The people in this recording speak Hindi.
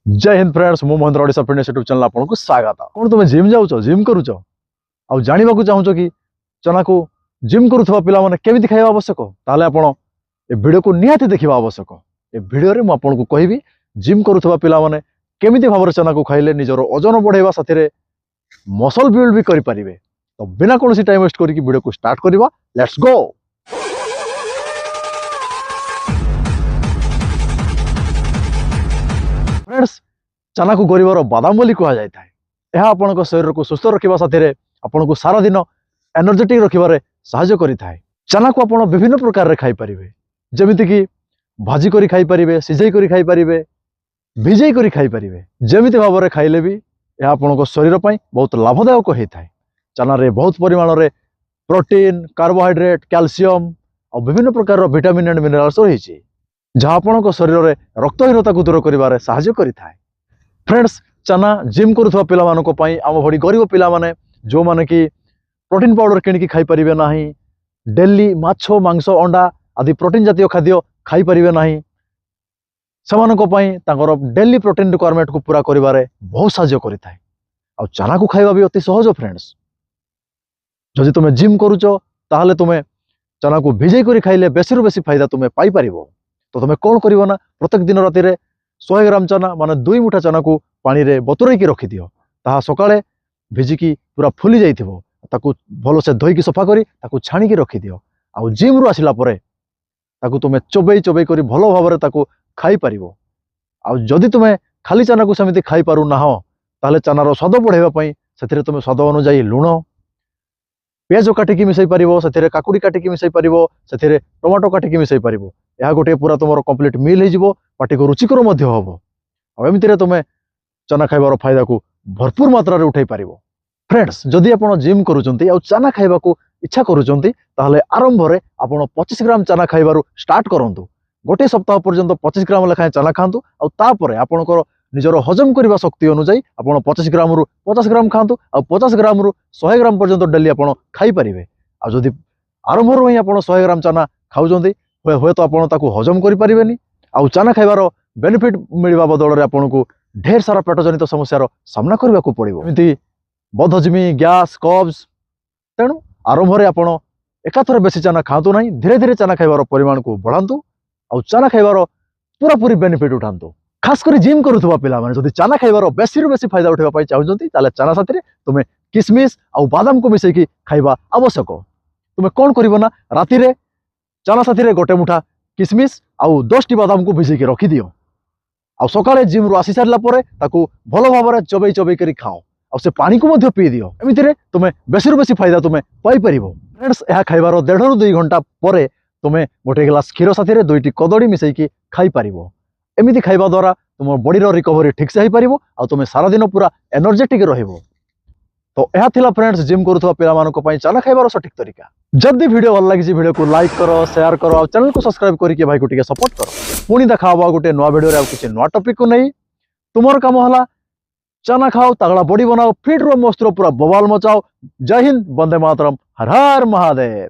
जय हिंद फ्रेंड्स मु Mahendra Odisha fitness YouTube channel आपको स्वागत। कौन तुम जिम जाऊच जिम करूच आ जाना चाहूच कि चना को जिम करुवा पिला माने केमिति खाଇବା आवश्यक ताले आपण ए वीडियो को निहाती देखिबा आवश्यक। ए वीडियो रे मु आपनको कहबी जिम करुवा पिला माने केमिति भाबरे चना को खाइले निजर ओजन बढ़ेबा साथी रे मसल बिल्ड भी करि परिबे। तो बिना कोनोसी टाइम वेस्ट करी वीडियो को स्टार्ट करबा। Let's go. फ्रेंड्स चना को गरीबर बादाम बोली कहा जाए। यह आपण शरीर को सुस्थ रखा साथी आपन को सारा दिन एनर्जेटिक रखिबारे सहायता करिथाय। चना को आपण विभिन्न प्रकार रे खाई परिबे, जेमिति कि भाजी करी खाई परिबे, सिझाई करी खाई परिबे, भिजाई करी खाई परिबे। जेमिति भाबरे खाइले भी यह आपण को शरीर पई बहुत लाभदायक होइथाय। चना रे बहुत परिमाण रे प्रोटीन, कार्बोहाइड्रेट, कैल्शियम और विभिन्न प्रकार रो विटामिन एंड मिनरल्स रहिछि, जहाँ आपण को शरीर रे रक्तहीनता को दूर करिबारे सहायता करिथाय। फ्रेंड्स चना जिम करुवा पिला मानको पई आम भड़ी गरीब पिला माने जो माने कि प्रोटीन पाउडर किणिकी खाई परिबे नाही, डेली माछ मांस अंडा आदि प्रोटीन जातीय खाद्य खाई परिबे नाही, समानको पई तांकर डेली प्रोटीन रिक्वायरमेंट को पूरा करिबारे बहुत सहायता करिथाय। आ चना को खाइबा भी अति सहज। फ्रेंड्स जदि तुमे जिम करूच ताहले तुमे चना को भिजाई करी खाइले बेसी रु बेसी फायदा तुमे पाई परिबो। तो तुमे कोन करिवो ना, प्रत्येक दिन राति रे 100 ग्राम चना माने 2 मुठा चना को पानी रे बतुरैकी रखि दियो। ताहा सकाळे भिजिकी पूरा फुली जाइथिबो, ताकू भलो से धोईकी सफा करी ताकू छाणीकी रखि दियो। आ जिम रु आसिला परे ताकू तुमे चोबई चोबई करी भलो भाबरे ताकू खाई परिबो। आ जदि तुमे खाली चना को समिति खाई पारु ना हो ताले चनार स्वाद बढ़ाइबा पई सेथिरे तुमे स्वाद अनुसार लुण, पियाज काटिकी मिसई पारिबो, सेथिरे काकुडी काटिकी मिसई पारिबो, सेथिरे टमाटो काटिकी मिसई पारिबो। यह गोटे पूरा तुम कंप्लीट मिल हो पार्टी को रुचिकर हम। और एमती तुम चना खाइबार फायदा को भरपूर मात्रा रे उठाई पारिबो। फ्रेंड्स जदि आप जिम करुचंती आ चना खाइबा को इच्छा करुचंती ताहले आरंभ रे आपण 25 ग्राम चना खाइबारु स्टार्ट करंतु। गोटे सप्ताह पर्यंत 25 ग्राम लेखाएं चना खांतु। आ तापरे आपणकर निजर हजम करबा शक्ति अनुसार आपण 25 ग्राम रु 50 ग्राम खांतु। आ 50 ग्राम रु 100 ग्राम पर्यंत डेली आपण खाई परिबे। आ जदि आरंभ रु ही आपण 100 ग्राम चना खाउचंती हुए तो आपण ताकू हजम करि परिबेनी। आ चना खाइबार बेनिफिट मिलवा बदल रे आपण को ढेर सारा पेट जनित समस्यार सामना करबा को पड़िबो, एमिति बदहजमी, गैस, कब्ज। तेणु आरंभ रे आपण एकाथरे बेसी चना खातु नहीं, धीरे धीरे चना खाइबार परिमाण को बढ़ांतु। आ चना खाइबार पूरा पूरी बेनिफिट उठांतु। खास करी जिम करुवा पिला माने जदि चना खाइबार बेसी रु बेसी फायदा उठाइबा पई चाहुचंती ताले चना साथी रे तुमे किशमिश आ बादाम को मिसैकी खाइबा आवश्यक। तुमे कोन करिवो ना, राति रे चना साथी रे गोटे मुठा किशमिश आउ 10टी बादाम को भिजेकी रखि दियो। आ सकाळे जिम रु आसी सारला परे ताकू भलो भाबरे चोबई चोबई करी खाओ। आ से पानी को मध्य पी दियो। एमिति रे तुमे बेसी रु बेसी फायदा तुमे पाई परिबो। फ्रेंड्स यह खाइबार 1.5 रु 2 घंटा परे तुमे गोटे ग्लास क्षीर साथी रे 2टी कदड़ी मिसैकी खाई परिबो। एमिति खाइबा द्वारा तुम बॉडी रो रिकवरी ठीक से हो पारिबो। आ तुमे सारा दिन पूरा एनर्जेटिक रहिबो। तो यह थिला फ्रेंड्स जिम करुवा पिला मानको पई चना खाइबार सठिक तरीका। जदि वीडियो भल लगी वीडियो को लाइक करो, शेयर करो और चैनल को सब्सक्राइब करके भाई को टिके सपोर्ट करो। पुणी देखा हवा गोटे नुआ वीडियो रे आ किछि नुआ टॉपिक को नहीं। तुमर काम हला चना खाओ, तगड़ा बॉडी बनाओ, फिट रो, मस्त रो, पूरा बवाल मचाओ। जय हिंद, वंदे मातरम, हर हर महादेव।